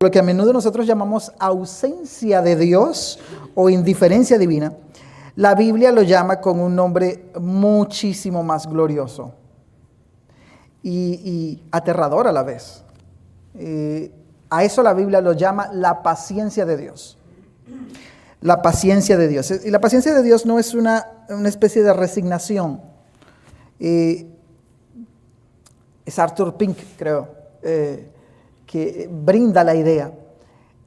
lo que a menudo nosotros llamamos ausencia de Dios o indiferencia divina, la Biblia lo llama con un nombre muchísimo más glorioso y aterrador a la vez. A eso la Biblia lo llama la paciencia de Dios. La paciencia de Dios. Y la paciencia de Dios no es una especie de resignación. Es Arthur Pink, creo, que brinda la idea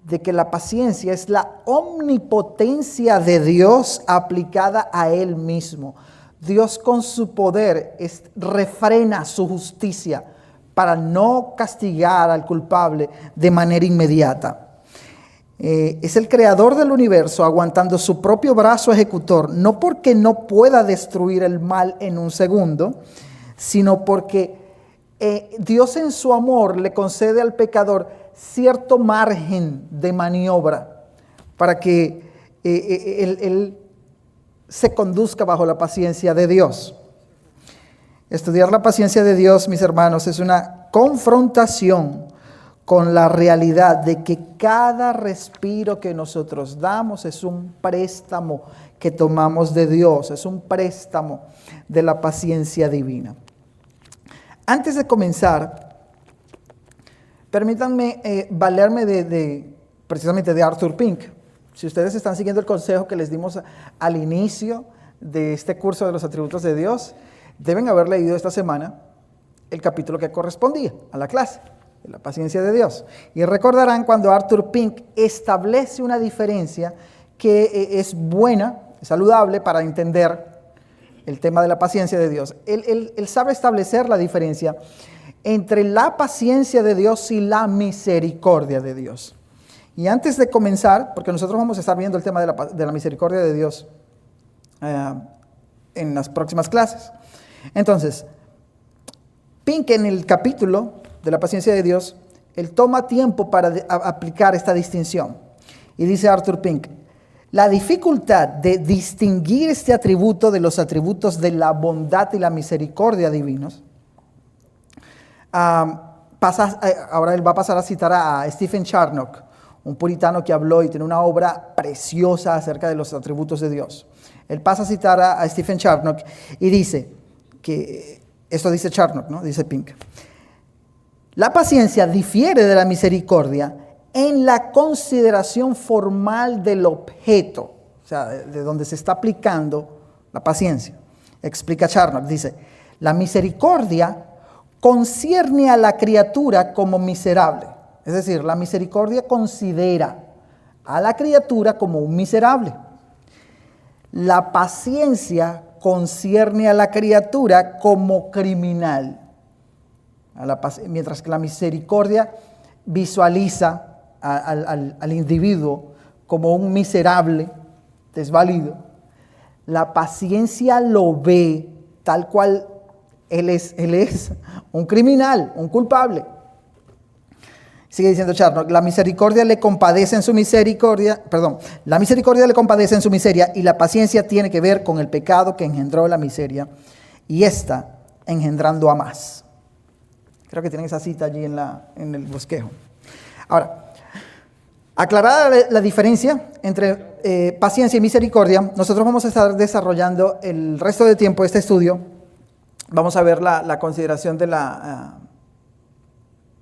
de que la paciencia es la omnipotencia de Dios aplicada a Él mismo. Dios con su poder refrena su justicia para no castigar al culpable de manera inmediata. Es el creador del universo aguantando su propio brazo ejecutor, no porque no pueda destruir el mal en un segundo, sino porque Dios en su amor le concede al pecador cierto margen de maniobra para que él se conduzca bajo la paciencia de Dios. Estudiar la paciencia de Dios, mis hermanos, es una confrontación con la realidad de que cada respiro que nosotros damos es un préstamo que tomamos de Dios, es un préstamo de la paciencia divina. Antes de comenzar, permítanme valerme precisamente de Arthur Pink. Si ustedes están siguiendo el consejo que les dimos al inicio de este curso de los atributos de Dios, deben haber leído esta semana el capítulo que correspondía a la clase de la paciencia de Dios. Y recordarán cuando Arthur Pink establece una diferencia que es buena, es saludable para entender el tema de la paciencia de Dios. Él sabe establecer la diferencia entre la paciencia de Dios y la misericordia de Dios. Y antes de comenzar, porque nosotros vamos a estar viendo el tema de la misericordia de Dios en las próximas clases. Entonces, Pink en el capítulo de la paciencia de Dios, él toma tiempo para aplicar esta distinción. Y dice Arthur Pink, la dificultad de distinguir este atributo de los atributos de la bondad y la misericordia divinos, ahora él va a pasar a citar a Stephen Charnock, un puritano que habló y tiene una obra preciosa acerca de los atributos de Dios. Él pasa a citar a Stephen Charnock y dice que, esto dice Charnock, ¿no? Dice Pink, la paciencia difiere de la misericordia en la consideración formal del objeto, o sea, de donde se está aplicando la paciencia. Explica Charnock, dice, la misericordia concierne a la criatura como miserable. Es decir, la misericordia considera a la criatura como un miserable. La paciencia concierne a la criatura como criminal. Mientras que la misericordia visualiza al individuo como un miserable, desvalido, la paciencia lo ve tal cual él es un criminal, un culpable. Sigue diciendo Charnock, la misericordia le compadece en su miseria y la paciencia tiene que ver con el pecado que engendró la miseria y esta engendrando a más. Creo que tienen esa cita allí en el bosquejo. Ahora, aclarada la diferencia entre paciencia y misericordia, nosotros vamos a estar desarrollando el resto del tiempo este estudio. Vamos a ver la consideración de la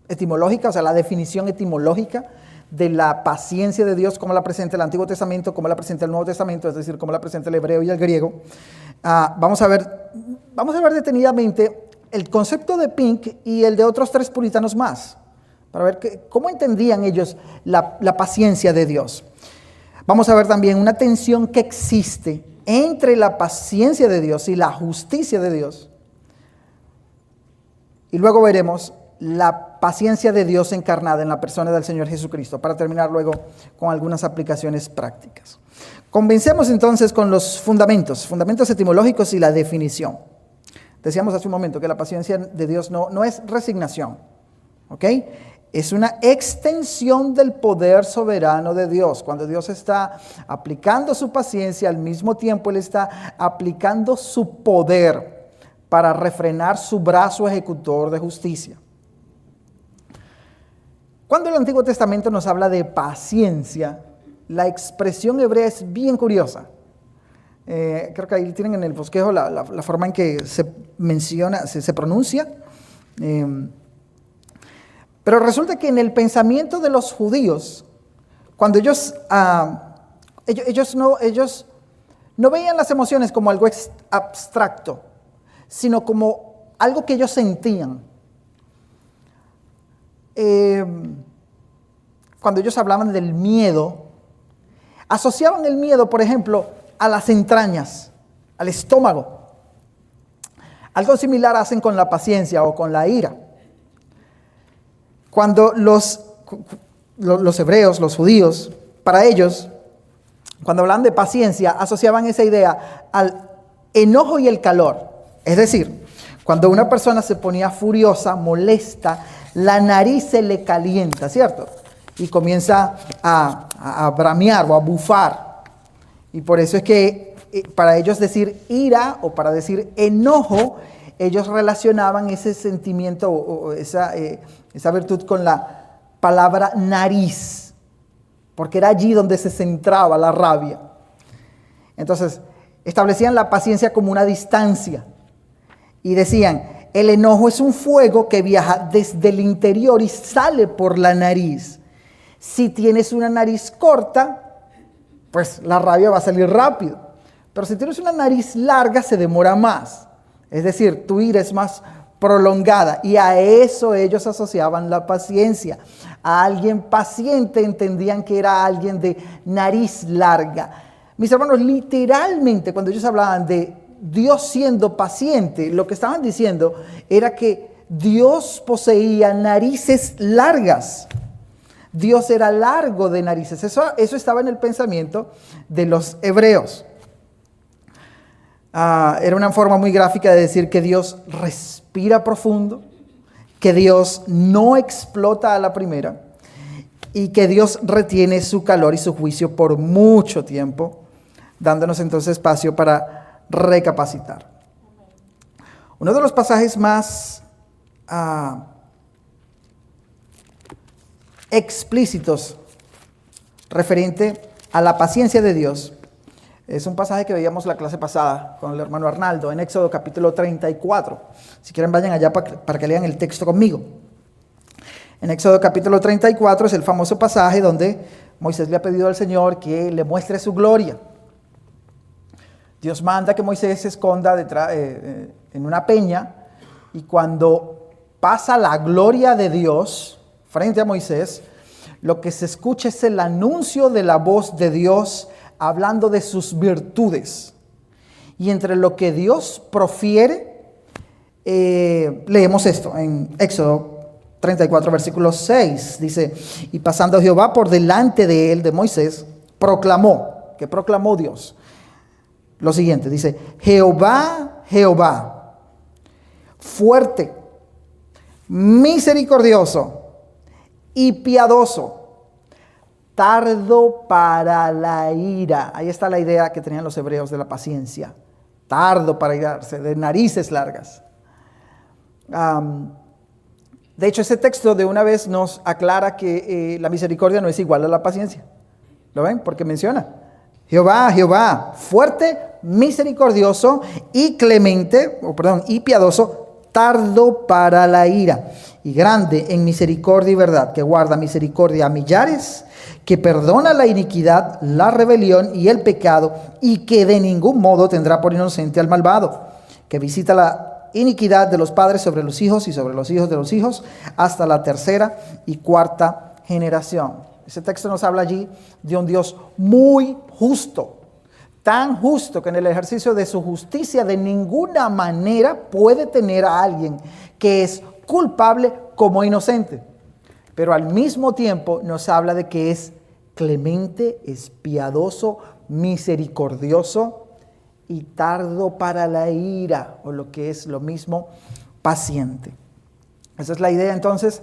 etimológica, o sea, la definición etimológica de la paciencia de Dios, como la presenta el Antiguo Testamento, como la presenta el Nuevo Testamento, es decir, como la presenta el hebreo y el griego. Vamos a ver detenidamente el concepto de Pink y el de otros tres puritanos más, para ver cómo entendían ellos la paciencia de Dios. Vamos a ver también una tensión que existe entre la paciencia de Dios y la justicia de Dios. Y luego veremos la paciencia de Dios encarnada en la persona del Señor Jesucristo, para terminar luego con algunas aplicaciones prácticas. Comencemos entonces con los fundamentos etimológicos y la definición. Decíamos hace un momento que la paciencia de Dios no es resignación, ¿ok? Es una extensión del poder soberano de Dios. Cuando Dios está aplicando su paciencia, al mismo tiempo Él está aplicando su poder para refrenar su brazo ejecutor de justicia. Cuando el Antiguo Testamento nos habla de paciencia, la expresión hebrea es bien curiosa. Creo que ahí tienen en el bosquejo la forma en que se menciona, se pronuncia. Pero resulta que en el pensamiento de los judíos, cuando ellos no veían las emociones como algo abstracto, sino como algo que ellos sentían. Cuando ellos hablaban del miedo, asociaban el miedo, por ejemplo, a las entrañas, al estómago. Algo similar hacen con la paciencia o con la ira. Cuando los hebreos, los judíos, para ellos, cuando hablaban de paciencia, asociaban esa idea al enojo y el calor. Es decir, cuando una persona se ponía furiosa, molesta, la nariz se le calienta, ¿cierto? Y comienza a bramear o a bufar. Y por eso es que para ellos decir ira o para decir enojo, ellos relacionaban ese sentimiento o esa virtud con la palabra nariz, porque era allí donde se centraba la rabia. Entonces, establecían la paciencia como una distancia y decían, el enojo es un fuego que viaja desde el interior y sale por la nariz. Si tienes una nariz corta, pues la rabia va a salir rápido. Pero si tienes una nariz larga, se demora más. Es decir, tu ira es más prolongada. Y a eso ellos asociaban la paciencia. A alguien paciente entendían que era alguien de nariz larga. Mis hermanos, literalmente, cuando ellos hablaban de Dios siendo paciente, lo que estaban diciendo era que Dios poseía narices largas. Dios era largo de narices. Eso estaba en el pensamiento de los hebreos. Era una forma muy gráfica de decir que Dios respira profundo, que Dios no explota a la primera y que Dios retiene su calor y su juicio por mucho tiempo, dándonos entonces espacio para recapacitar. Uno de los pasajes más explícitos referente a la paciencia de Dios es un pasaje que veíamos la clase pasada con el hermano Arnaldo en Éxodo capítulo 34. Si quieren vayan allá para que lean el texto conmigo. En Éxodo capítulo 34 es el famoso pasaje donde Moisés le ha pedido al Señor que le muestre su gloria. Dios manda que Moisés se esconda en una peña y cuando pasa la gloria de Dios frente a Moisés, lo que se escucha es el anuncio de la voz de Dios hablando de sus virtudes. Y entre lo que Dios profiere, leemos esto en Éxodo 34, versículo 6. Dice, y pasando Jehová por delante de él, de Moisés, proclamó, ¿qué proclamó Dios? Lo siguiente, dice, Jehová, Jehová, fuerte, misericordioso y piadoso, tardo para la ira. Ahí está la idea que tenían los hebreos de la paciencia. Tardo para irarse, de narices largas. De hecho, ese texto de una vez nos aclara que la misericordia no es igual a la paciencia. ¿Lo ven? Porque menciona Jehová, Jehová, fuerte, misericordioso y clemente, y piadoso, tardo para la ira y grande en misericordia y verdad, que guarda misericordia a millares, que perdona la iniquidad, la rebelión y el pecado, y que de ningún modo tendrá por inocente al malvado, que visita la iniquidad de los padres sobre los hijos y sobre los hijos de los hijos, hasta la tercera y cuarta generación. Ese texto nos habla allí de un Dios muy justo, tan justo que en el ejercicio de su justicia de ninguna manera puede tener a alguien que es culpable como inocente. Pero al mismo tiempo nos habla de que es clemente, es piadoso, misericordioso y tardo para la ira, o lo que es lo mismo, paciente. Esa es la idea entonces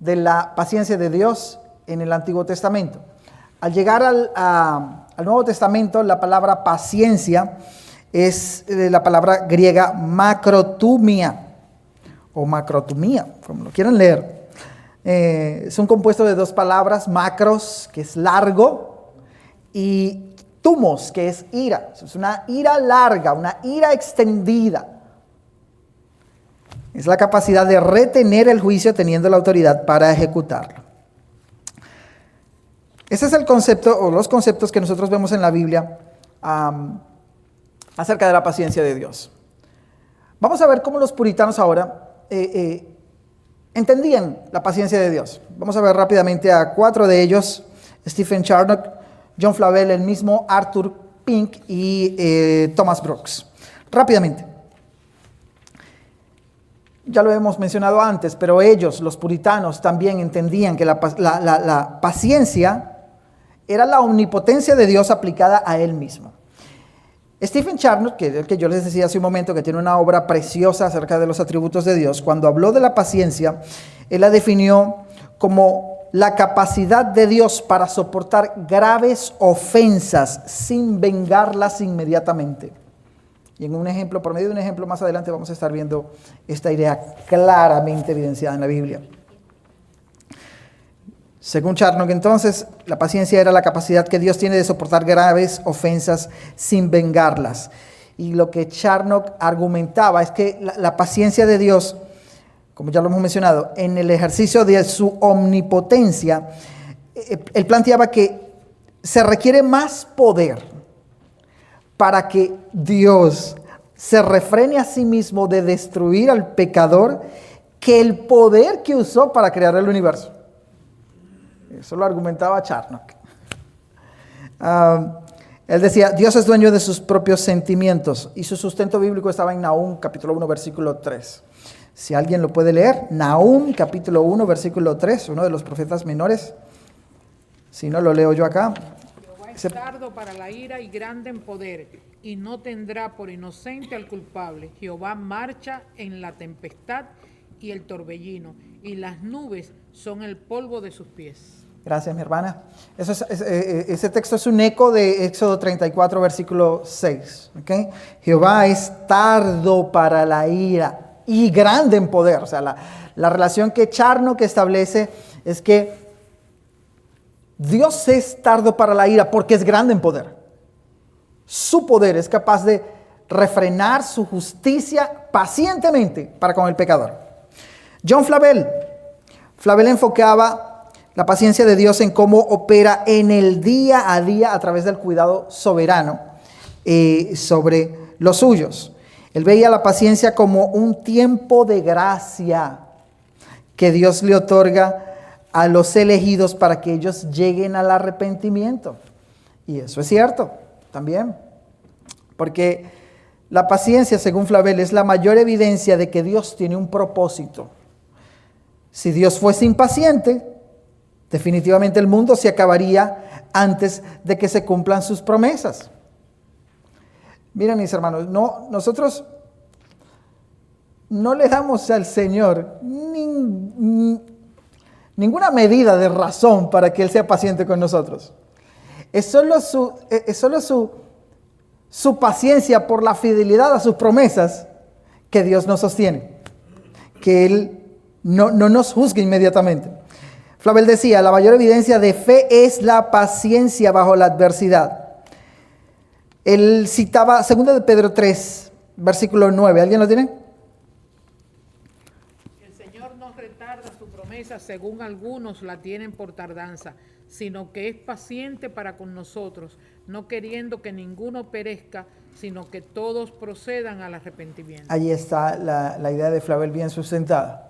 de la paciencia de Dios en el Antiguo Testamento. Al llegar al Nuevo Testamento, la palabra paciencia es la palabra griega macrotumia, o macrotumía, como lo quieran leer. Es un compuesto de dos palabras, macros, que es largo, y tumos, que es ira. Es una ira larga, una ira extendida. Es la capacidad de retener el juicio teniendo la autoridad para ejecutarlo. Ese es el concepto o los conceptos que nosotros vemos en la Biblia acerca de la paciencia de Dios. Vamos a ver cómo los puritanos ahora entendían la paciencia de Dios. Vamos a ver rápidamente a 4 de ellos: Stephen Charnock, John Flavel, el mismo Arthur Pink y Thomas Brooks. Rápidamente. Ya lo hemos mencionado antes, pero ellos, los puritanos, también entendían que la paciencia era la omnipotencia de Dios aplicada a Él mismo. Stephen Charnock, que es el que yo les decía hace un momento, que tiene una obra preciosa acerca de los atributos de Dios, cuando habló de la paciencia, él la definió como la capacidad de Dios para soportar graves ofensas sin vengarlas inmediatamente. Y en un ejemplo, por medio de un ejemplo más adelante, vamos a estar viendo esta idea claramente evidenciada en la Biblia. Según Charnock, entonces, la paciencia era la capacidad que Dios tiene de soportar graves ofensas sin vengarlas. Y lo que Charnock argumentaba es que la paciencia de Dios, como ya lo hemos mencionado, en el ejercicio de su omnipotencia, él planteaba que se requiere más poder para que Dios se refrene a sí mismo de destruir al pecador que el poder que usó para crear el universo. Eso lo argumentaba Charnock. Él decía, Dios es dueño de sus propios sentimientos, y su sustento bíblico estaba en Nahum capítulo 1 versículo 3. Si alguien lo puede leer, Nahum capítulo 1 versículo 3, uno de los profetas menores. Si no, lo leo yo acá. Es tardo para la ira y grande en poder, y no tendrá por inocente al culpable. Jehová marcha en la tempestad y el torbellino, y las nubes son el polvo de sus pies. Gracias, mi hermana. Ese texto es un eco de Éxodo 34, versículo 6. ¿Okay? Jehová es tardo para la ira y grande en poder. O sea, la relación que Charnock establece es que Dios es tardo para la ira porque es grande en poder. Su poder es capaz de refrenar su justicia pacientemente para con el pecador. John Flavel enfocaba la paciencia de Dios en cómo opera en el día a día a través del cuidado soberano sobre los suyos. Él veía la paciencia como un tiempo de gracia que Dios le otorga a los elegidos para que ellos lleguen al arrepentimiento. Y eso es cierto también, porque la paciencia, según Flavel, es la mayor evidencia de que Dios tiene un propósito. Si Dios fuese impaciente, definitivamente el mundo se acabaría antes de que se cumplan sus promesas. Miren, mis hermanos, nosotros no le damos al Señor ninguna medida de razón para que Él sea paciente con nosotros. Es solo su paciencia por la fidelidad a sus promesas que Dios nos sostiene, que Él no nos juzgue inmediatamente. Flavel decía, la mayor evidencia de fe es la paciencia bajo la adversidad. Él citaba 2 de Pedro 3, versículo 9. ¿Alguien lo tiene? El Señor no retarda su promesa, según algunos la tienen por tardanza, sino que es paciente para con nosotros, no queriendo que ninguno perezca, sino que todos procedan al arrepentimiento. Ahí está la idea de Flavel bien sustentada.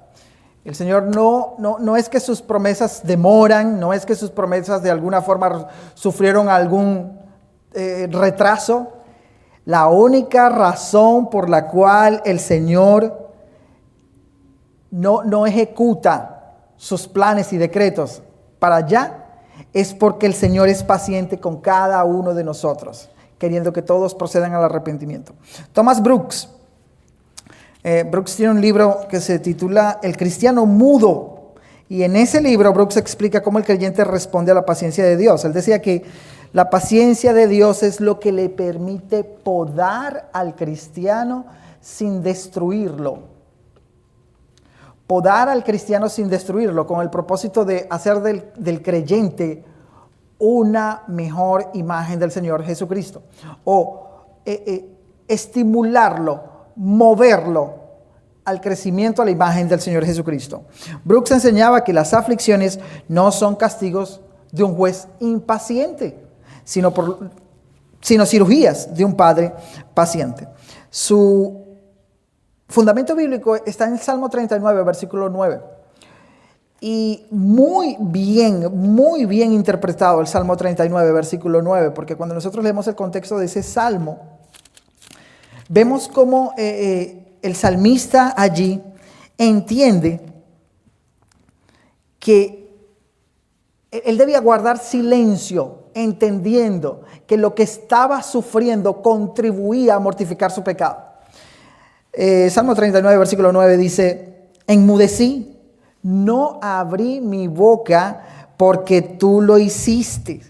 El Señor no es que sus promesas demoran, no es que sus promesas de alguna forma sufrieron algún retraso. La única razón por la cual el Señor no ejecuta sus planes y decretos para allá es porque el Señor es paciente con cada uno de nosotros, queriendo que todos procedan al arrepentimiento. Thomas Brooks. Brooks tiene un libro que se titula El cristiano mudo, y en ese libro Brooks explica cómo el creyente responde a la paciencia de Dios. Él decía que la paciencia de Dios es lo que le permite podar al cristiano sin destruirlo. podar al cristiano sin destruirlo, con el propósito de hacer del creyente una mejor imagen del Señor Jesucristo, o estimularlo, moverlo al crecimiento a la imagen del Señor Jesucristo. Brooks enseñaba que las aflicciones no son castigos de un juez impaciente, sino cirugías de un padre paciente. Su fundamento bíblico está en el Salmo 39, versículo 9. Y muy bien interpretado el Salmo 39, versículo 9, porque cuando nosotros leemos el contexto de ese salmo, vemos cómo el salmista allí entiende que él debía guardar silencio, entendiendo que lo que estaba sufriendo contribuía a mortificar su pecado. Salmo 39, versículo 9 dice: enmudecí, no abrí mi boca porque tú lo hiciste.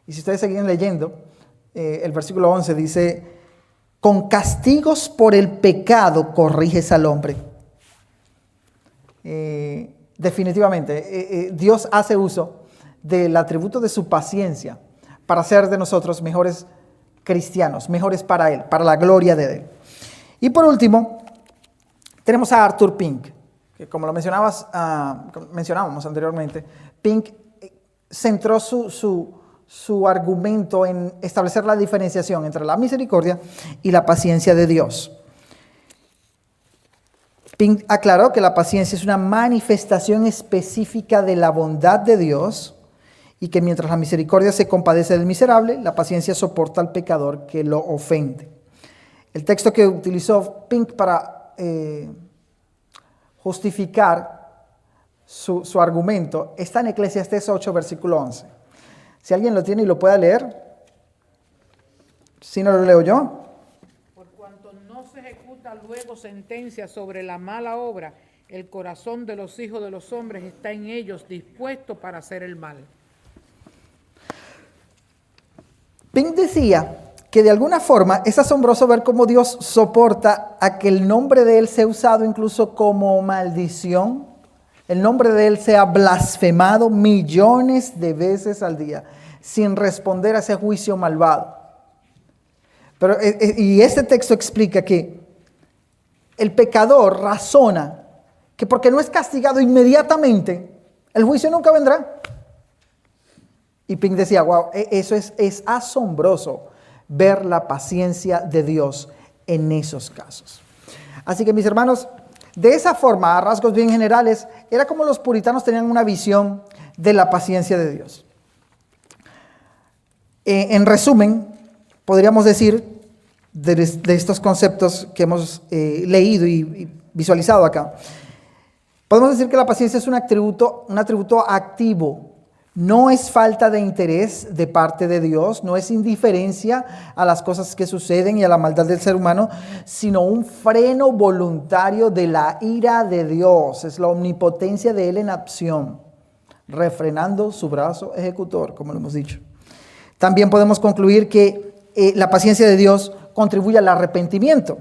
Y si ustedes siguen leyendo, el versículo 11 dice: con castigos por el pecado corriges al hombre. Definitivamente, Dios hace uso del atributo de su paciencia para hacer de nosotros mejores cristianos, mejores para Él, para la gloria de Él. Y por último, tenemos a Arthur Pink, que como lo mencionábamos anteriormente. Pink centró su argumento en establecer la diferenciación entre la misericordia y la paciencia de Dios. Pink aclaró que la paciencia es una manifestación específica de la bondad de Dios y que mientras la misericordia se compadece del miserable, la paciencia soporta al pecador que lo ofende. El texto que utilizó Pink para justificar su argumento está en Eclesiastés 8, versículo 11. Si alguien lo tiene y lo pueda leer, si no lo leo yo. Por cuanto no se ejecuta luego sentencia sobre la mala obra, el corazón de los hijos de los hombres está en ellos dispuesto para hacer el mal. Pink decía que de alguna forma es asombroso ver cómo Dios soporta a que el nombre de Él sea usado incluso como maldición. El nombre de Él sea blasfemado millones de veces al día, sin responder a ese juicio malvado. Y este texto explica que el pecador razona que porque no es castigado inmediatamente, el juicio nunca vendrá. Y Pink decía: wow, eso es asombroso ver la paciencia de Dios en esos casos. Así que, mis hermanos, de esa forma, a rasgos bien generales, era como los puritanos tenían una visión de la paciencia de Dios. En resumen, podríamos decir, de estos conceptos que hemos leído y visualizado acá, podemos decir que la paciencia es un atributo activo. No es falta de interés de parte de Dios, no es indiferencia a las cosas que suceden y a la maldad del ser humano, sino un freno voluntario de la ira de Dios. Es la omnipotencia de Él en acción, refrenando su brazo ejecutor, como lo hemos dicho. También podemos concluir que la paciencia de Dios contribuye al arrepentimiento,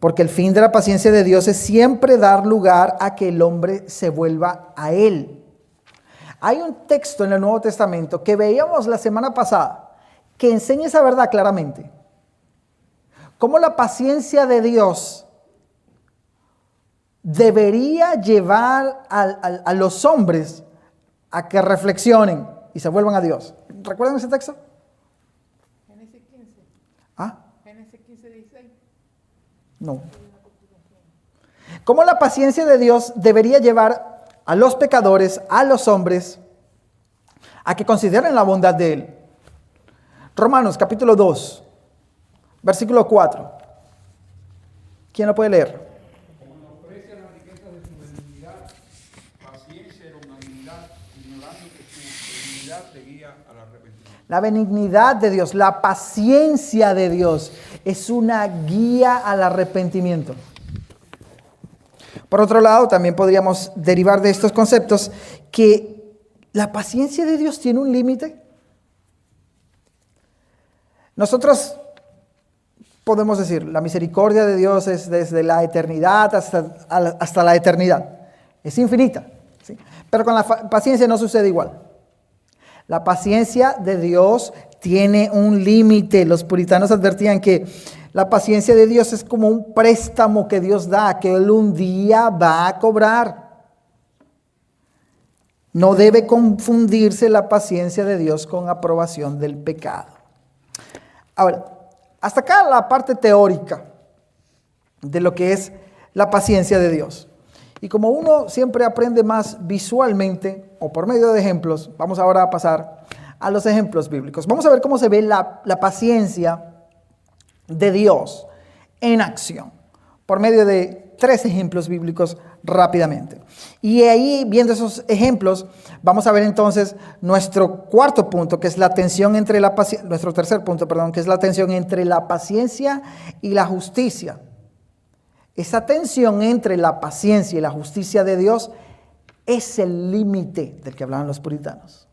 porque el fin de la paciencia de Dios es siempre dar lugar a que el hombre se vuelva a Él. Hay un texto en el Nuevo Testamento que veíamos la semana pasada que enseña esa verdad claramente. Cómo la paciencia de Dios debería llevar a los hombres a que reflexionen y se vuelvan a Dios. ¿Recuerdan ese texto? Génesis 15. ¿Ah? Génesis 15, 16. No. Cómo la paciencia de Dios debería llevar a los pecadores, a los hombres, a que consideren la bondad de Él. Romanos capítulo 2, versículo 4. ¿Quién lo puede leer? Como aprecia la riqueza de su benignidad, paciencia y longanimidad, ignorando que su benignidad te guía al arrepentimiento. La benignidad de Dios, la paciencia de Dios es una guía al arrepentimiento. Por otro lado, también podríamos derivar de estos conceptos que la paciencia de Dios tiene un límite. Nosotros podemos decir, la misericordia de Dios es desde la eternidad hasta la eternidad. es infinita, ¿sí? Pero con la paciencia no sucede igual. La paciencia de Dios tiene un límite. Los puritanos advertían que la paciencia de Dios es como un préstamo que Dios da, que Él un día va a cobrar. No debe confundirse la paciencia de Dios con aprobación del pecado. Ahora, hasta acá la parte teórica de lo que es la paciencia de Dios. Y como uno siempre aprende más visualmente o por medio de ejemplos, vamos ahora a pasar a los ejemplos bíblicos. Vamos a ver cómo se ve la paciencia de Dios en acción, por medio de 3 ejemplos bíblicos rápidamente. Y ahí, viendo esos ejemplos, vamos a ver entonces nuestro cuarto punto, que es la tensión entre la paciencia, nuestro tercer punto, perdón, que es la tensión entre la paciencia y la justicia. Esa tensión entre la paciencia y la justicia de Dios es el límite del que hablaban los puritanos.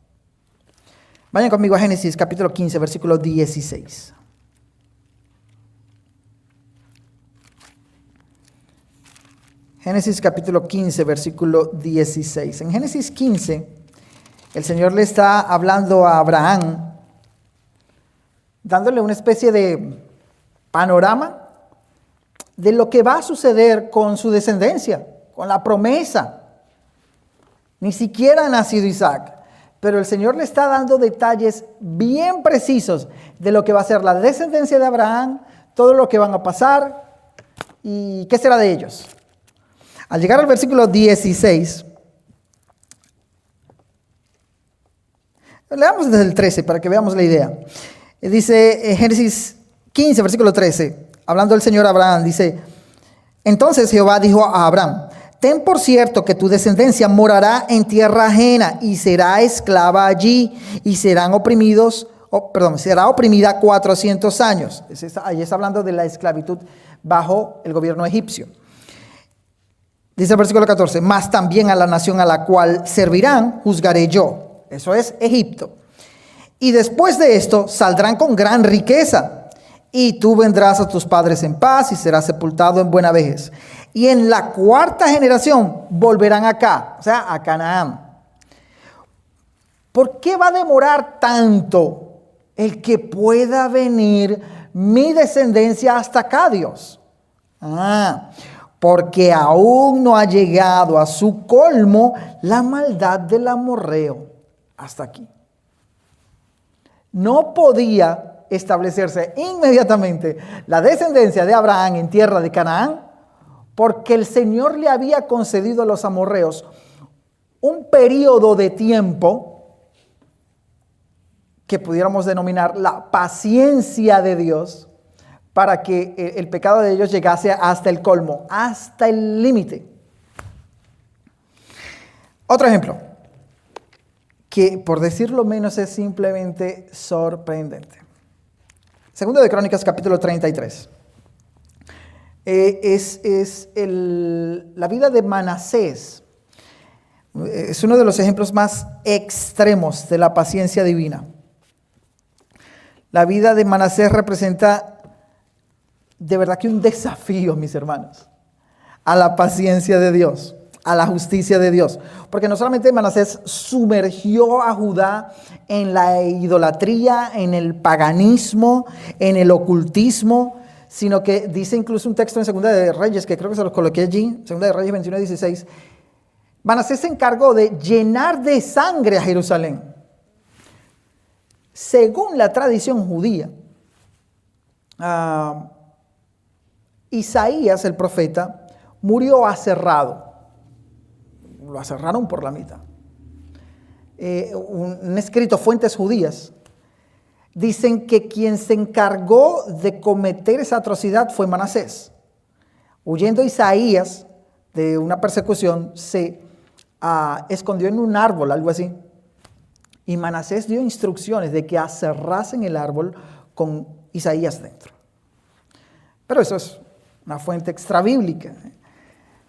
Vayan conmigo a Génesis capítulo 15, versículo 16. Génesis capítulo 15, versículo 16. En Génesis 15, el Señor le está hablando a Abraham, dándole una especie de panorama de lo que va a suceder con su descendencia, con la promesa. Ni siquiera ha nacido Isaac, pero el Señor le está dando detalles bien precisos de lo que va a ser la descendencia de Abraham, todo lo que van a pasar y qué será de ellos. Al llegar al versículo 16, leamos desde el 13 para que veamos la idea. Dice Génesis 15, versículo 13, hablando el Señor a Abraham, dice: entonces Jehová dijo a Abraham: ten por cierto que tu descendencia morará en tierra ajena y será esclava allí y será oprimida 400 años. Ahí está hablando de la esclavitud bajo el gobierno egipcio. Dice el versículo 14: mas también a la nación a la cual servirán juzgaré yo. Eso es Egipto. Y después de esto saldrán con gran riqueza. Y tú vendrás a tus padres en paz y serás sepultado en buena vejez. Y en la 4ª generación volverán acá, o sea, a Canaán. ¿Por qué va a demorar tanto el que pueda venir mi descendencia hasta acá, Dios? Porque aún no ha llegado a su colmo la maldad del amorreo. Hasta aquí. No podía establecerse inmediatamente la descendencia de Abraham en tierra de Canaán, porque el Señor le había concedido a los amorreos un periodo de tiempo que pudiéramos denominar la paciencia de Dios, para que el pecado de ellos llegase hasta el colmo, hasta el límite. Otro ejemplo, que por decirlo menos es simplemente sorprendente. Segundo de Crónicas, capítulo 33. La vida de Manasés. Es uno de los ejemplos más extremos de la paciencia divina. La vida de Manasés representa de verdad que un desafío, mis hermanos, a la paciencia de Dios, a la justicia de Dios. Porque no solamente Manasés sumergió a Judá en la idolatría, en el paganismo, en el ocultismo, sino que dice incluso un texto en Segunda de Reyes, que creo que se los coloqué allí, Segunda de Reyes 21:16, Manasés se encargó de llenar de sangre a Jerusalén. Según la tradición judía, Isaías, el profeta, murió aserrado. Lo aserraron por la mitad. Un escrito, fuentes judías, dicen que quien se encargó de cometer esa atrocidad fue Manasés. Huyendo Isaías de una persecución, se escondió en un árbol, algo así. Y Manasés dio instrucciones de que aserrasen el árbol con Isaías dentro. Pero eso es una fuente extrabíblica.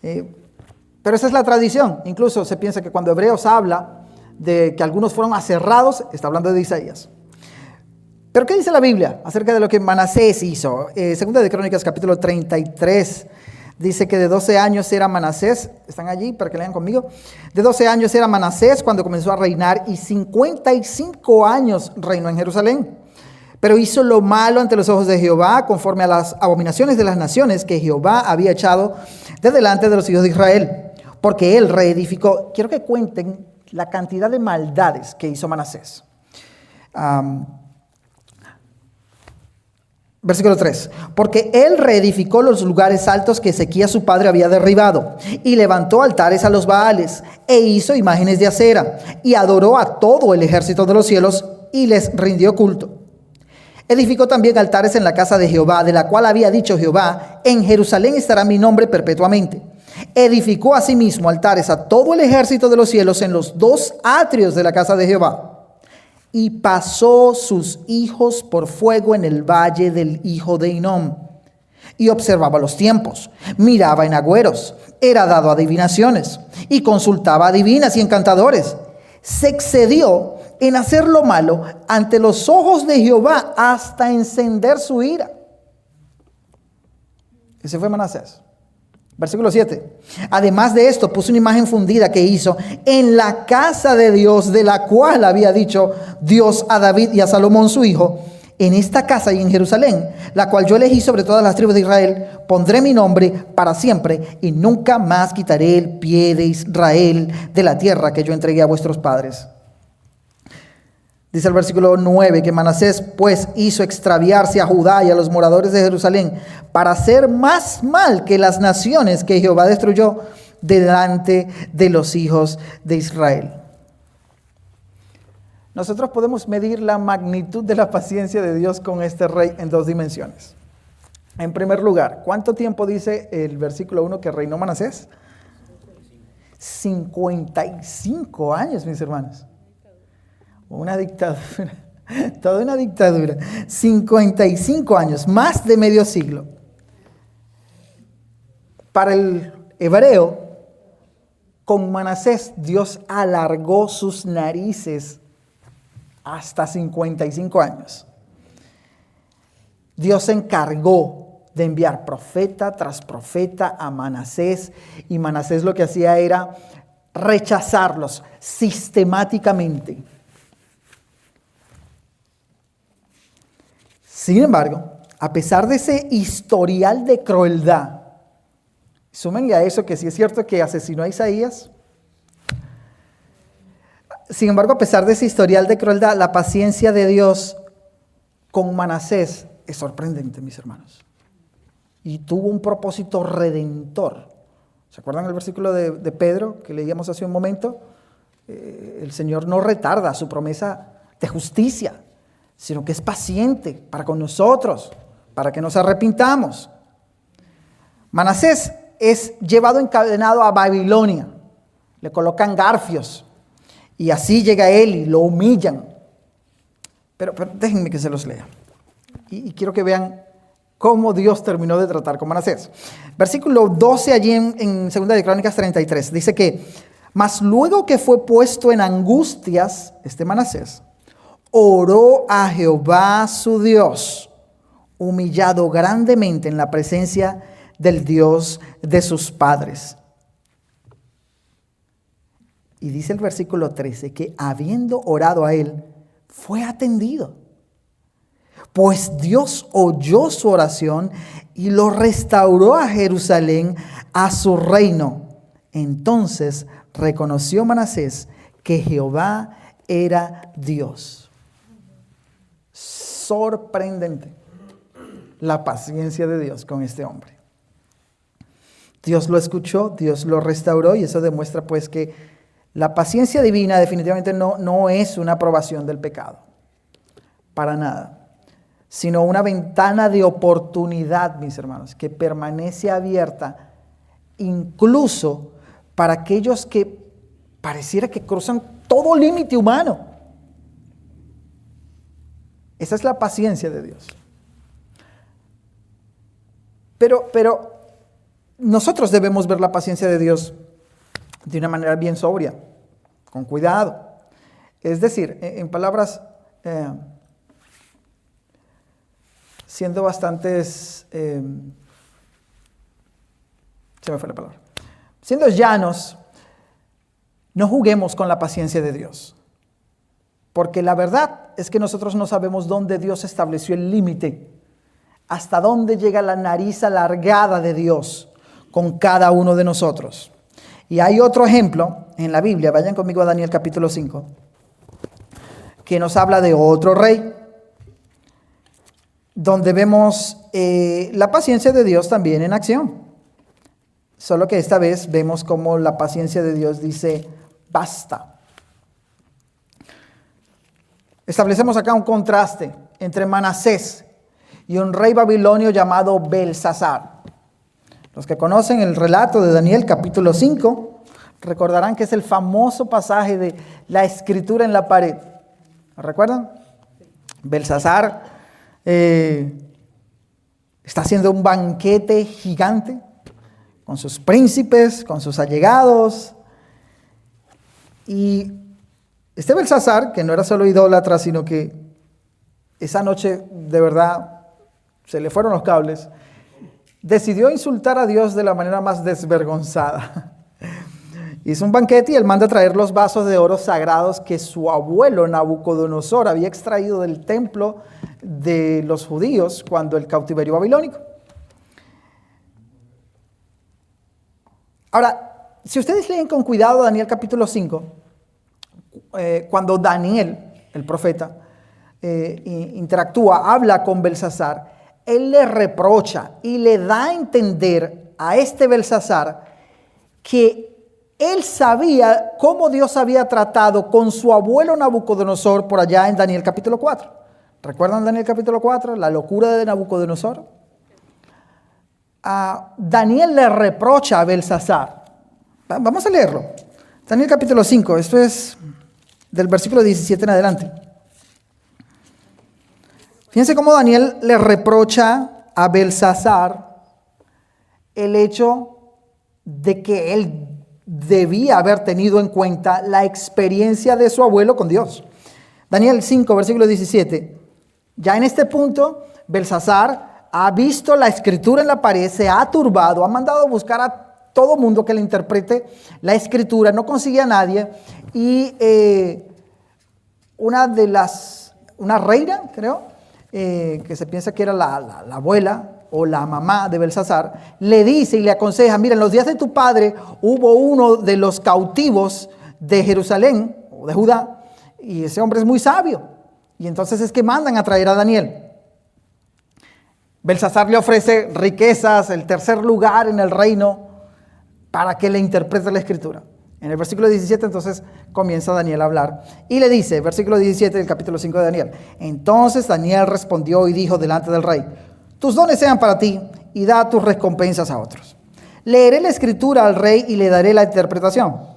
Pero esa es la tradición. Incluso se piensa que cuando Hebreos habla de que algunos fueron aserrados, está hablando de Isaías. Pero ¿qué dice la Biblia acerca de lo que Manasés hizo? Segunda de Crónicas, capítulo 33, Dice que de 12 años era Manasés, están allí para que lean conmigo. De 12 años era Manasés cuando comenzó a reinar y 55 años reinó en Jerusalén. Pero hizo lo malo ante los ojos de Jehová, conforme a las abominaciones de las naciones que Jehová había echado de delante de los hijos de Israel. Porque él reedificó. Quiero que cuenten la cantidad de maldades que hizo Manasés. Versículo 3. Porque él reedificó los lugares altos que Ezequías su padre había derribado, y levantó altares a los Baales, e hizo imágenes de acera, y adoró a todo el ejército de los cielos, y les rindió culto. Edificó también altares en la casa de Jehová, de la cual había dicho Jehová: en Jerusalén estará mi nombre perpetuamente. Edificó asimismo altares a todo el ejército de los cielos en los 2 atrios de la casa de Jehová. Y pasó sus hijos por fuego en el valle del hijo de Hinnom. Y observaba los tiempos, miraba en agüeros, era dado a adivinaciones, y consultaba a adivinas y encantadores. Se excedió en hacer lo malo ante los ojos de Jehová hasta encender su ira. Ese fue Manasés. Versículo 7. Además de esto, puso una imagen fundida que hizo en la casa de Dios, de la cual había dicho Dios a David y a Salomón su hijo: en esta casa y en Jerusalén, la cual yo elegí sobre todas las tribus de Israel, pondré mi nombre para siempre, y nunca más quitaré el pie de Israel de la tierra que yo entregué a vuestros padres. Dice el versículo 9 que Manasés pues hizo extraviarse a Judá y a los moradores de Jerusalén para hacer más mal que las naciones que Jehová destruyó delante de los hijos de Israel. Nosotros podemos medir la magnitud de la paciencia de Dios con este rey en 2 dimensiones. En primer lugar, ¿cuánto tiempo dice el versículo 1 que reinó Manasés? 55 años, mis hermanos. Una dictadura, toda una dictadura. 55 años, más de medio siglo. Para el hebreo, con Manasés, Dios alargó sus narices hasta 55 años. Dios se encargó de enviar profeta tras profeta a Manasés, y Manasés lo que hacía era rechazarlos sistemáticamente. Sin embargo, a pesar de ese historial de crueldad, súmenle a eso que sí es cierto que asesinó a Isaías. Sin embargo, a pesar de ese historial de crueldad, la paciencia de Dios con Manasés es sorprendente, mis hermanos. Y tuvo un propósito redentor. ¿Se acuerdan el versículo de Pedro que leíamos hace un momento? El Señor no retarda su promesa de justicia, sino que es paciente para con nosotros, para que nos arrepintamos. Manasés es llevado encadenado a Babilonia, le colocan garfios, y así llega él y lo humillan. Pero déjenme que se los lea, y quiero que vean cómo Dios terminó de tratar con Manasés. Versículo 12 allí en 2 de Crónicas 33, dice que: mas luego que fue puesto en angustias, Manasés oró a Jehová su Dios, humillado grandemente en la presencia del Dios de sus padres. Y dice el versículo 13 que habiendo orado a él, fue atendido. Pues Dios oyó su oración y lo restauró a Jerusalén, a su reino. Entonces reconoció Manasés que Jehová era Dios. Sorprendente la paciencia de Dios con este hombre. Dios lo escuchó, Dios lo restauró, y eso demuestra pues que la paciencia divina definitivamente no es una aprobación del pecado, para nada, sino una ventana de oportunidad, mis hermanos, que permanece abierta incluso para aquellos que pareciera que cruzan todo límite humano. Esa es la paciencia de Dios. Pero nosotros debemos ver la paciencia de Dios de una manera bien sobria, con cuidado. Es decir, en palabras, siendo bastantes Se me fue la palabra. Siendo llanos, no juguemos con la paciencia de Dios. Porque la verdad es que nosotros no sabemos dónde Dios estableció el límite, hasta dónde llega la nariz alargada de Dios con cada uno de nosotros. Y hay otro ejemplo en la Biblia, vayan conmigo a Daniel capítulo 5, que nos habla de otro rey, donde vemos la paciencia de Dios también en acción. Solo que esta vez vemos cómo la paciencia de Dios dice, basta. Establecemos acá un contraste entre Manasés y un rey babilonio llamado Belsasar. Los que conocen el relato de Daniel capítulo 5 recordarán que es el famoso pasaje de la escritura en la pared. ¿Lo recuerdan? Belsasar está haciendo un banquete gigante con sus príncipes, con sus allegados. Y este Belsasar, que no era solo idólatra, sino que esa noche de verdad se le fueron los cables, decidió insultar a Dios de la manera más desvergonzada. Hizo un banquete y él manda a traer los vasos de oro sagrados que su abuelo Nabucodonosor había extraído del templo de los judíos cuando el cautiverio babilónico. Ahora, si ustedes leen con cuidado Daniel capítulo 5, cuando Daniel, el profeta, interactúa, habla con Belsasar, él le reprocha y le da a entender a este Belsasar que él sabía cómo Dios había tratado con su abuelo Nabucodonosor por allá en Daniel capítulo 4. ¿Recuerdan Daniel capítulo 4? La locura de Nabucodonosor. Daniel le reprocha a Belsasar. Vamos a leerlo. Daniel capítulo 5, esto es del versículo 17 en adelante. Fíjense cómo Daniel le reprocha a Belsasar el hecho de que él debía haber tenido en cuenta la experiencia de su abuelo con Dios. Daniel 5, versículo 17. Ya en este punto, Belsasar ha visto la escritura en la pared, se ha turbado, ha mandado a buscar a todo mundo que le interprete la escritura, no consigue a nadie, y una reina, creo, que se piensa que era la abuela o la mamá de Belsasar, le dice y le aconseja, mira, en los días de tu padre hubo uno de los cautivos de Jerusalén o de Judá, y ese hombre es muy sabio, y entonces es que mandan a traer a Daniel. Belsasar le ofrece riquezas, el tercer lugar en el reino, para que le interprete la escritura. En el versículo 17 entonces comienza Daniel a hablar y le dice, versículo 17 del capítulo 5 de Daniel, entonces Daniel respondió y dijo delante del rey, tus dones sean para ti y da tus recompensas a otros. Leeré la escritura al rey y le daré la interpretación.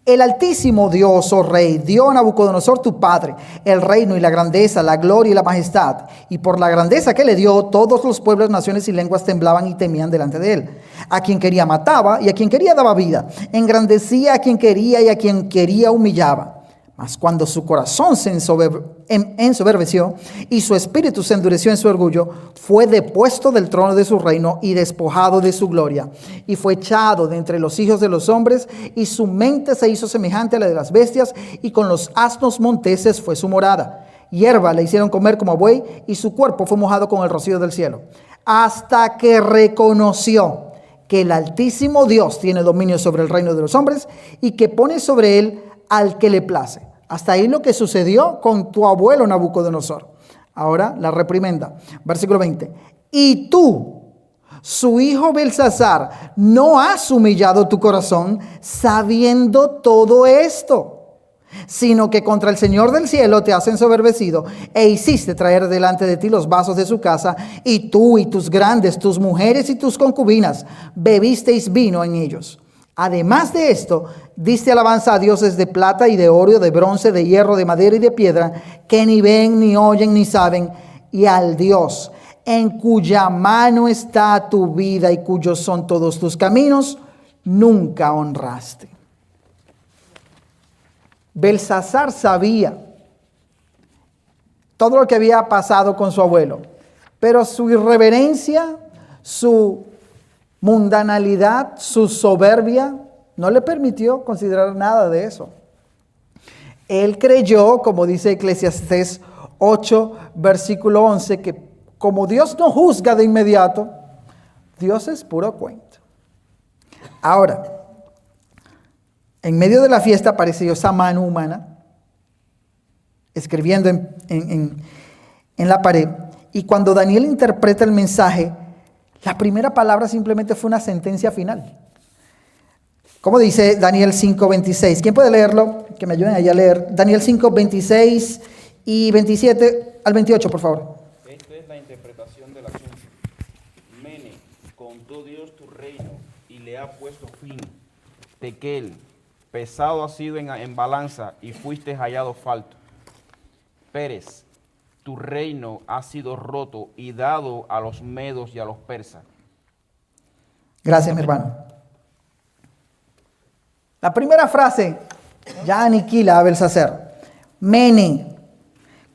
El Altísimo Dios, oh Rey, dio a Nabucodonosor tu padre el reino y la grandeza, la gloria y la majestad. Y por la grandeza que le dio, todos los pueblos, naciones y lenguas temblaban y temían delante de él. A quien quería mataba y a quien quería daba vida. Engrandecía a quien quería y a quien quería humillaba. Mas cuando su corazón se ensoberbeció y su espíritu se endureció en su orgullo, fue depuesto del trono de su reino y despojado de su gloria. Y fue echado de entre los hijos de los hombres, y su mente se hizo semejante a la de las bestias, y con los asnos monteses fue su morada. Hierba le hicieron comer como a buey, y su cuerpo fue mojado con el rocío del cielo. Hasta que reconoció que el Altísimo Dios tiene dominio sobre el reino de los hombres, y que pone sobre él al que le place. Hasta ahí lo que sucedió con tu abuelo Nabucodonosor. Ahora la reprimenda. Versículo 20. Y tú, su hijo Belsasar, no has humillado tu corazón sabiendo todo esto, sino que contra el Señor del cielo te has ensoberbecido e hiciste traer delante de ti los vasos de su casa, y tú y tus grandes, tus mujeres y tus concubinas, bebisteis vino en ellos. Además de esto, diste alabanza a dioses de plata y de oro, de bronce, de hierro, de madera y de piedra, que ni ven, ni oyen, ni saben, y al Dios en cuya mano está tu vida y cuyos son todos tus caminos, nunca honraste. Belsasar sabía todo lo que había pasado con su abuelo, pero su irreverencia, su mundanalidad, su soberbia, no le permitió considerar nada de eso. Él creyó, como dice Eclesiastés 8, versículo 11, que como Dios no juzga de inmediato, Dios es puro cuento. Ahora, en medio de la fiesta apareció esa mano humana, escribiendo en la pared, y cuando Daniel interpreta el mensaje, la primera palabra simplemente fue una sentencia final. ¿Cómo dice Daniel 5:26? ¿Quién puede leerlo? Que me ayuden allá a leer. Daniel 5:26 y 27 al 28, por favor. Esta es la interpretación del asunto. Mene, contó Dios tu reino y le ha puesto fin. Tequel, pesado ha sido en balanza y fuiste hallado falto. Pérez, tu reino ha sido roto y dado a los medos y a los persas. Gracias, mi hermano. La primera frase ya aniquila a Belsacer. Mene,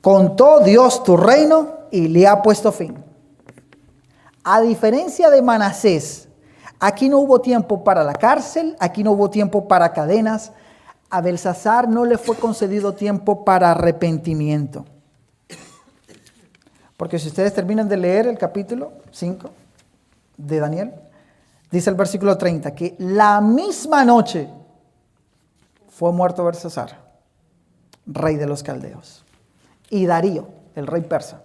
contó Dios tu reino y le ha puesto fin. A diferencia de Manasés, aquí no hubo tiempo para la cárcel, aquí no hubo tiempo para cadenas. A Belsasar no le fue concedido tiempo para arrepentimiento. Porque si ustedes terminan de leer el capítulo 5 de Daniel, dice el versículo 30, que la misma noche fue muerto Belsasar, rey de los caldeos. Y Darío, el rey persa,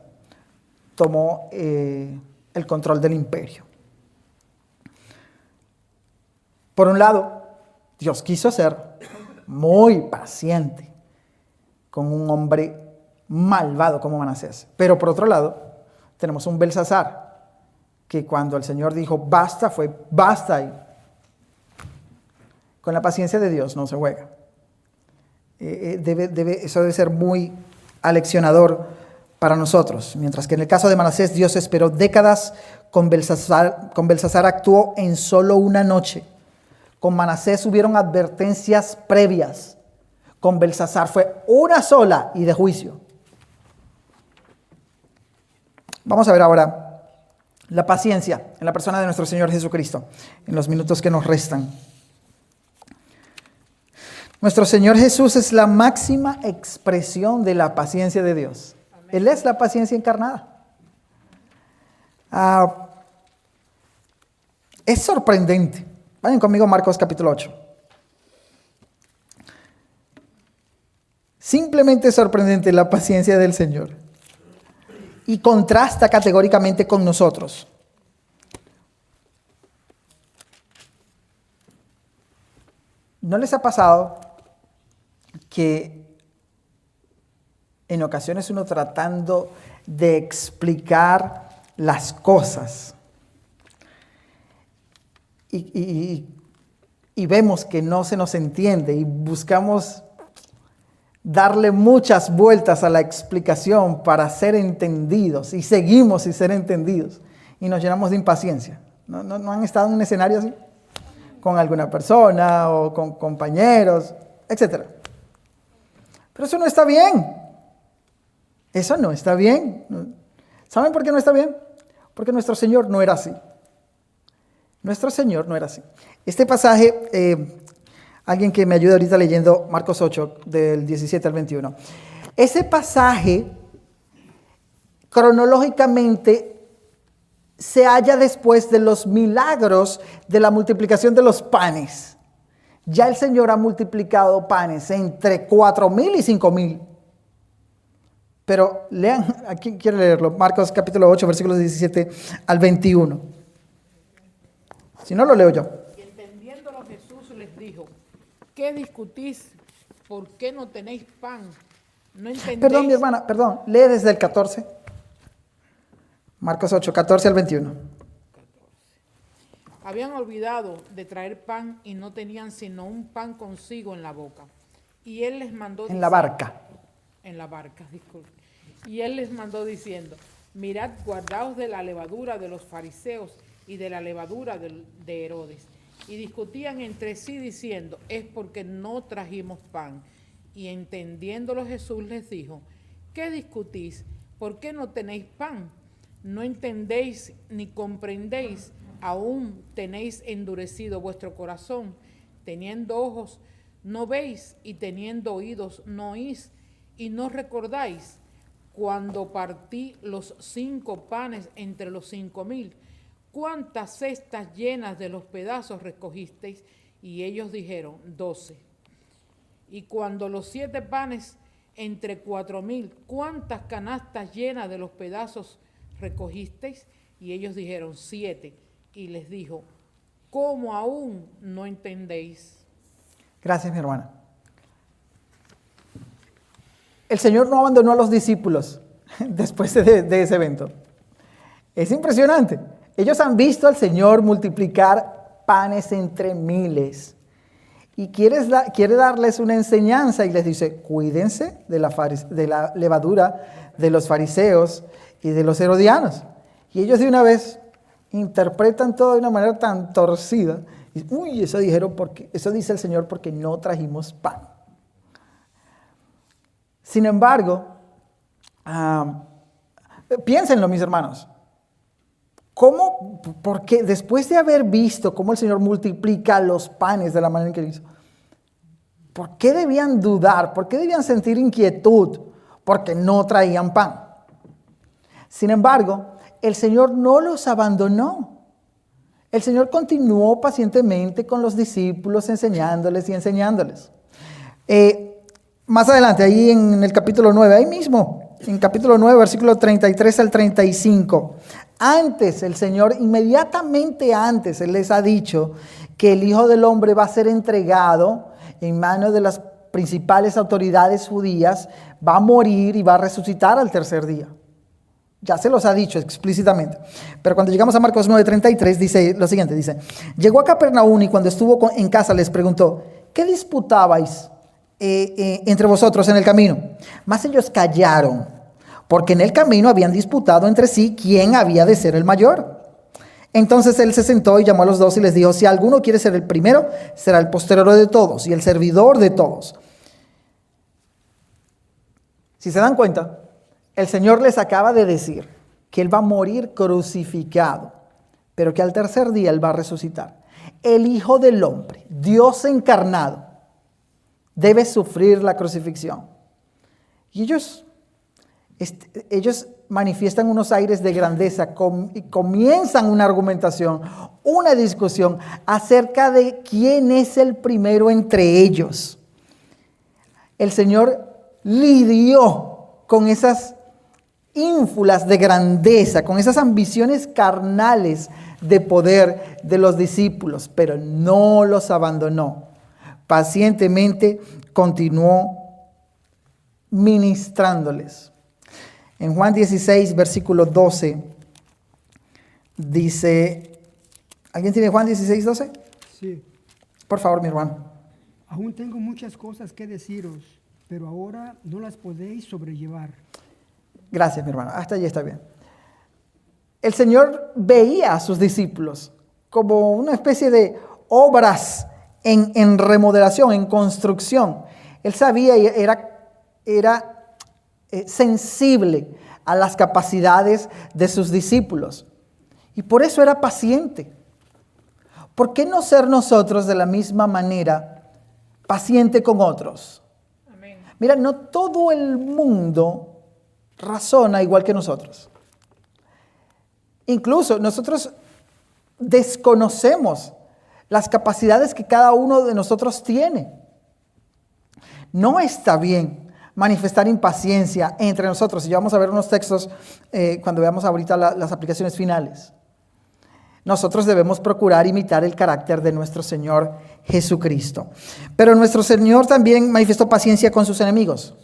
tomó el control del imperio. Por un lado, Dios quiso ser muy paciente con un hombre malvado como Manasés. Pero por otro lado, tenemos un Belsasar, que cuando el Señor dijo basta, fue basta. Y con la paciencia de Dios no se juega. Eso debe ser muy aleccionador para nosotros. Mientras que en el caso de Manasés, Dios esperó décadas, con Belsasar actuó en solo una noche. Con Manasés hubieron advertencias previas. Con Belsasar fue una sola y de juicio. Vamos a ver ahora la paciencia en la persona de nuestro Señor Jesucristo en los minutos que nos restan. Nuestro Señor Jesús es la máxima expresión de la paciencia de Dios. Amén. Él es la paciencia encarnada. Es sorprendente. Vayan conmigo a Marcos capítulo 8. Simplemente sorprendente la paciencia del Señor. Y contrasta categóricamente con nosotros. ¿No les ha pasado que en ocasiones uno tratando de explicar las cosas y vemos que no se nos entiende y buscamos darle muchas vueltas a la explicación para ser entendidos y seguimos sin ser entendidos y nos llenamos de impaciencia? ¿No han estado en un escenario así? Con alguna persona o con compañeros, etc. Pero eso no está bien. Eso no está bien. ¿Saben por qué no está bien? Porque nuestro Señor no era así. Nuestro Señor no era así. Este pasaje, alguien que me ayude ahorita leyendo Marcos 8, del 17 al 21. Ese pasaje, cronológicamente, se halla después de los milagros de la multiplicación de los panes. Ya el Señor ha multiplicado panes entre 4,000 y 5,000. Pero lean, aquí quiero leerlo, Marcos capítulo 8, versículos 17 al 21. Si no, lo leo yo. Y entendiéndolo Jesús les dijo, ¿qué discutís? ¿Por qué no tenéis pan? ¿No entendéis? Perdón, mi hermana, perdón, lee desde el 14. Marcos 8, 14 al 21. Habían olvidado de traer pan y no tenían sino un pan consigo en la boca. Y él les mandó... En la barca. En la barca, disculpe. Y él les mandó diciendo, mirad, guardaos de la levadura de los fariseos y de la levadura de Herodes. Y discutían entre sí diciendo, es porque no trajimos pan. Y entendiéndolo Jesús les dijo, ¿qué discutís? ¿Por qué no tenéis pan? ¿No entendéis ni comprendéis? aún tenéis endurecido vuestro corazón, teniendo ojos no veis, y teniendo oídos no oís, y no recordáis cuando partí los 5 panes entre los 5,000, cuántas cestas llenas de los pedazos recogisteis. Y ellos dijeron 12. Y cuando los 7 panes entre 4,000, cuántas canastas llenas de los pedazos recogisteis. Y ellos dijeron 7. Y les dijo, ¿cómo aún no entendéis? Gracias, mi hermana. El Señor no abandonó a los discípulos después de ese evento. Es impresionante. Ellos han visto al Señor multiplicar panes entre miles. Y quiere darles una enseñanza y les dice, cuídense de la levadura de los fariseos y de los herodianos. Y ellos de una vez interpretan todo de una manera tan torcida. Y, uy, eso dice el Señor porque no trajimos pan. Sin embargo, piénsenlo, mis hermanos. Porque después de haber visto cómo el Señor multiplica los panes de la manera en que lo hizo, ¿por qué debían dudar? ¿Por qué debían sentir inquietud? Porque no traían pan. Sin embargo, el Señor no los abandonó. El Señor continuó pacientemente con los discípulos, enseñándoles y enseñándoles. Más adelante, ahí en el capítulo 9, ahí mismo, en capítulo 9, versículo 33 al 35. Antes, el Señor, inmediatamente antes, Él les ha dicho que el Hijo del Hombre va a ser entregado en manos de las principales autoridades judías, va a morir y va a resucitar al tercer día. Ya se los ha dicho explícitamente. Pero cuando llegamos a Marcos 9:33, dice lo siguiente, dice, llegó a Capernaum y cuando estuvo en casa les preguntó, ¿qué disputabais entre vosotros en el camino? Mas ellos callaron, porque en el camino habían disputado entre sí quién había de ser el mayor. Entonces él se sentó y llamó a los 12 y les dijo, si alguno quiere ser el primero, será el postrero de todos y el servidor de todos. Si se dan cuenta, el Señor les acaba de decir que Él va a morir crucificado, pero que al tercer día Él va a resucitar. El Hijo del Hombre, Dios encarnado, debe sufrir la crucifixión. Y ellos manifiestan unos aires de grandeza y comienzan una argumentación, una discusión acerca de quién es el primero entre ellos. El Señor lidió con esas ínfulas de grandeza, con esas ambiciones carnales de poder de los discípulos, pero no los abandonó. Pacientemente continuó ministrándoles. En Juan 16, versículo 12, dice, ¿alguien tiene Juan 16, 12? Sí. Por favor, mi hermano. Aún tengo muchas cosas que deciros, pero ahora no las podéis sobrellevar. Gracias, mi hermano. Hasta allí está bien. El Señor veía a sus discípulos como una especie de obras en remodelación, en construcción. Él sabía y era sensible a las capacidades de sus discípulos. Y por eso era paciente. ¿Por qué no ser nosotros de la misma manera paciente con otros? Amén. Mira, no todo el mundo razona igual que nosotros. Incluso nosotros desconocemos las capacidades que cada uno de nosotros tiene. No está bien manifestar impaciencia entre nosotros. Y ya vamos a ver unos textos cuando veamos ahorita las aplicaciones finales. Nosotros debemos procurar imitar el carácter de nuestro Señor Jesucristo. Pero nuestro Señor también manifestó paciencia con sus enemigos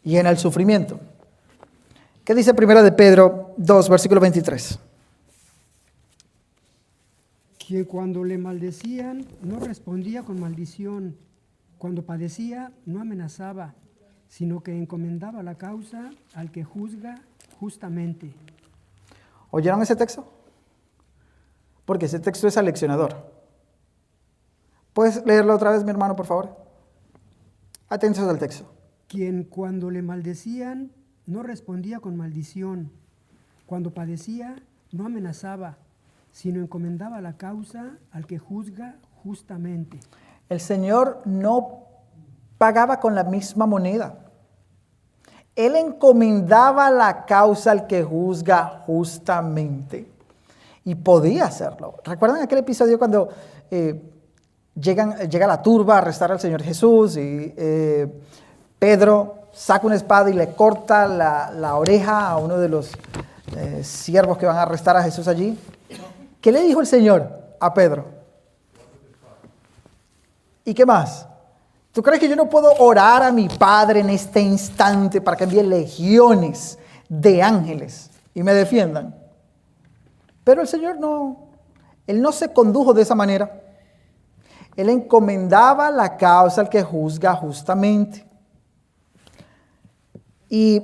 y en el sufrimiento. ¿Qué dice 1 de Pedro 2, versículo 23? Quien cuando le maldecían no respondía con maldición, cuando padecía no amenazaba, sino que encomendaba la causa al que juzga justamente. ¿Oyeron ese texto? Porque ese texto es aleccionador. ¿Puedes leerlo otra vez, mi hermano, por favor? Atentos al texto. Quien cuando le maldecían no respondía con maldición, cuando padecía no amenazaba, sino encomendaba la causa al que juzga justamente. El Señor no pagaba con la misma moneda. Él encomendaba la causa al que juzga justamente. Y podía hacerlo. ¿Recuerdan aquel episodio cuando llega la turba a arrestar al Señor Jesús y Pedro saca una espada y le corta la oreja a uno de los siervos que van a arrestar a Jesús allí? ¿Qué le dijo el Señor a Pedro? ¿Y qué más? ¿Tú crees que yo no puedo orar a mi Padre en este instante para que envíe legiones de ángeles y me defiendan? Pero el Señor no, Él no se condujo de esa manera. Él encomendaba la causa al que juzga justamente. Y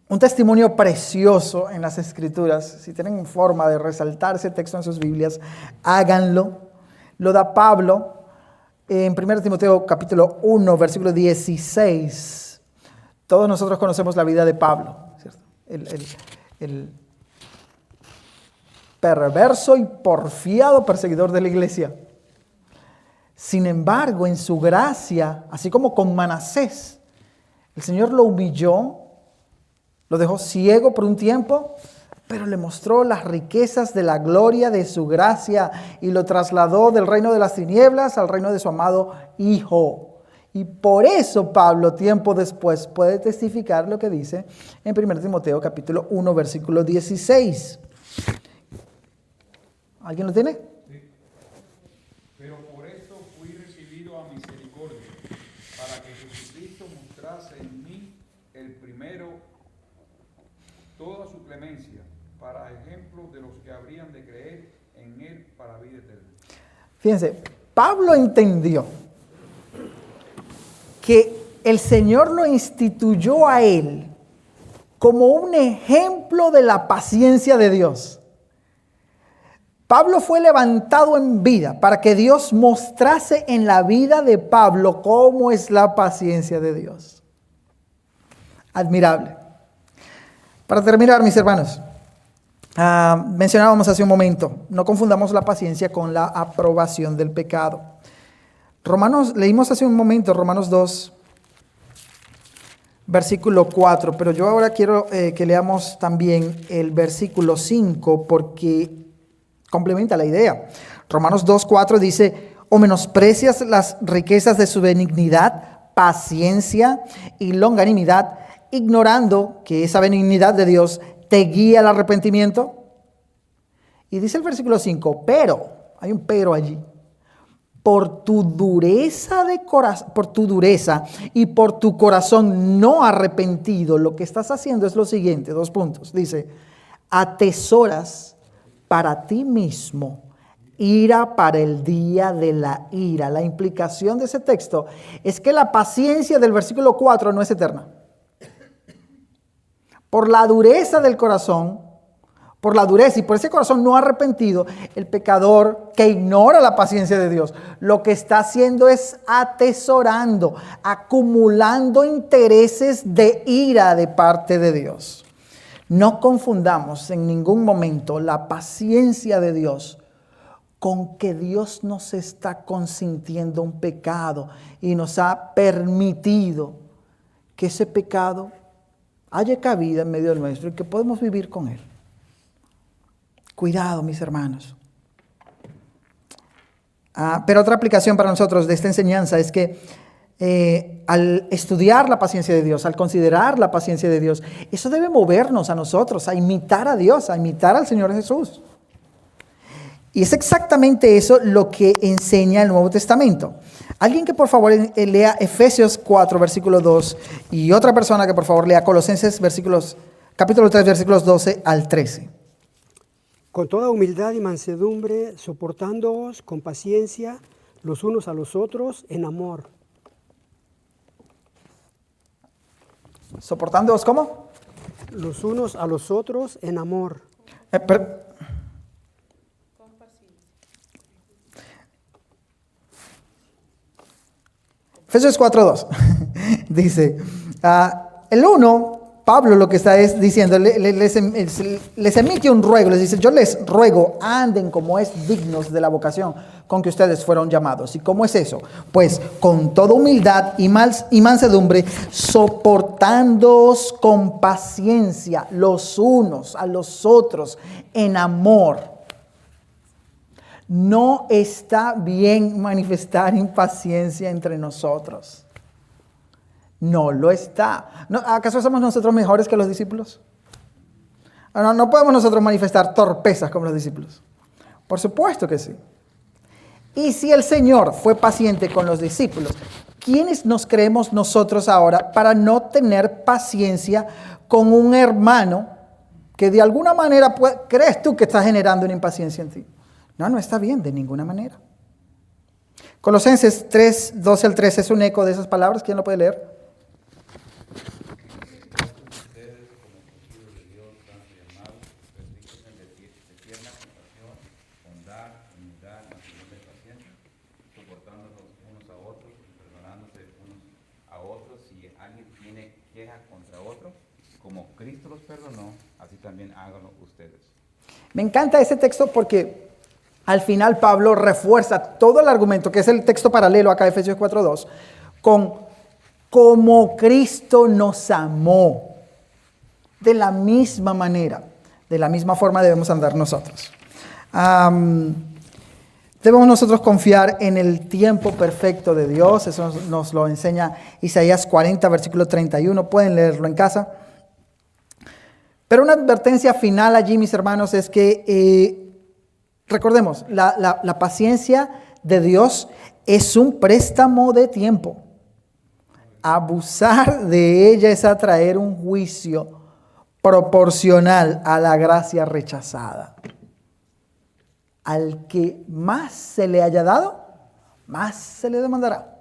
un testimonio precioso en las Escrituras, si tienen forma de resaltar ese texto en sus Biblias, háganlo. Lo da Pablo en 1 Timoteo capítulo 1, versículo 16. Todos nosotros conocemos la vida de Pablo, ¿cierto? El perverso y porfiado perseguidor de la iglesia. Sin embargo, en su gracia, así como con Manasés, el Señor lo humilló, lo dejó ciego por un tiempo, pero le mostró las riquezas de la gloria de su gracia y lo trasladó del reino de las tinieblas al reino de su amado Hijo. Y por eso Pablo, tiempo después, puede testificar lo que dice en 1 Timoteo capítulo 1, versículo 16. ¿Alguien lo tiene? Sí. Pero por esto fui recibido a misericordia, para que Jesucristo mostrase en mí el primero toda su clemencia, para ejemplo de los que habrían de creer en él para vida eterna. Fíjense, Pablo entendió que el Señor lo instituyó a él como un ejemplo de la paciencia de Dios. Pablo fue levantado en vida para que Dios mostrase en la vida de Pablo cómo es la paciencia de Dios. Admirable. Para terminar, mis hermanos, mencionábamos hace un momento, no confundamos la paciencia con la aprobación del pecado. Leímos hace un momento Romanos 2, versículo 4, pero yo ahora quiero que leamos también el versículo 5 porque complementa la idea. Romanos 2, 4 dice, o menosprecias las riquezas de su benignidad, paciencia y longanimidad, ignorando que esa benignidad de Dios te guía al arrepentimiento. Y dice el versículo 5, pero, hay un pero allí, por tu dureza y por tu corazón no arrepentido, lo que estás haciendo es lo siguiente, 2 puntos. Dice, atesoras para ti mismo ira para el día de la ira. La implicación de ese texto es que la paciencia del versículo 4 no es eterna. Por la dureza del corazón, por la dureza y por ese corazón no arrepentido, el pecador que ignora la paciencia de Dios, lo que está haciendo es atesorando, acumulando intereses de ira de parte de Dios. No confundamos en ningún momento la paciencia de Dios con que Dios nos está consintiendo un pecado y nos ha permitido que ese pecado haya cabida en medio del nuestro y que podemos vivir con él. Cuidado, mis hermanos. Pero otra aplicación para nosotros de esta enseñanza es que al estudiar la paciencia de Dios, al considerar la paciencia de Dios, eso debe movernos a nosotros, a imitar a Dios, a imitar al Señor Jesús. Y es exactamente eso lo que enseña el Nuevo Testamento. Alguien que por favor lea Efesios 4, versículo 2, y otra persona que por favor lea Colosenses capítulo 3, versículos 12 al 13. Con toda humildad y mansedumbre, soportándoos con paciencia los unos a los otros en amor. ¿Soportándoos cómo? Los unos a los otros en amor. Efesios 4:2 dice, el uno Pablo lo que está es diciendo, les emite un ruego, les dice, yo les ruego, anden como es dignos de la vocación con que ustedes fueron llamados. ¿Y cómo es eso? Pues con toda humildad y mansedumbre, soportándoos con paciencia los unos a los otros en amor. No está bien manifestar impaciencia entre nosotros. No lo está. ¿Acaso somos nosotros mejores que los discípulos? No podemos nosotros manifestar torpezas como los discípulos. Por supuesto que sí. Y si el Señor fue paciente con los discípulos, ¿quiénes nos creemos nosotros ahora para no tener paciencia con un hermano que de alguna manera crees tú que está generando una impaciencia en ti? No está bien de ninguna manera. Colosenses 3, 12 al 13 es un eco de esas palabras. ¿Quién lo puede leer? Como Cristo los perdonó, así también háganlo ustedes. Me encanta ese texto porque al final Pablo refuerza todo el argumento, que es el texto paralelo acá, Efesios 4:2, con como Cristo nos amó. De la misma manera, de la misma forma debemos andar nosotros. Debemos nosotros confiar en el tiempo perfecto de Dios. Eso nos lo enseña Isaías 40, versículo 31. Pueden leerlo en casa. Pero una advertencia final allí, mis hermanos, es que recordemos, la paciencia de Dios es un préstamo de tiempo. Abusar de ella es atraer un juicio proporcional a la gracia rechazada. Al que más se le haya dado, más se le demandará.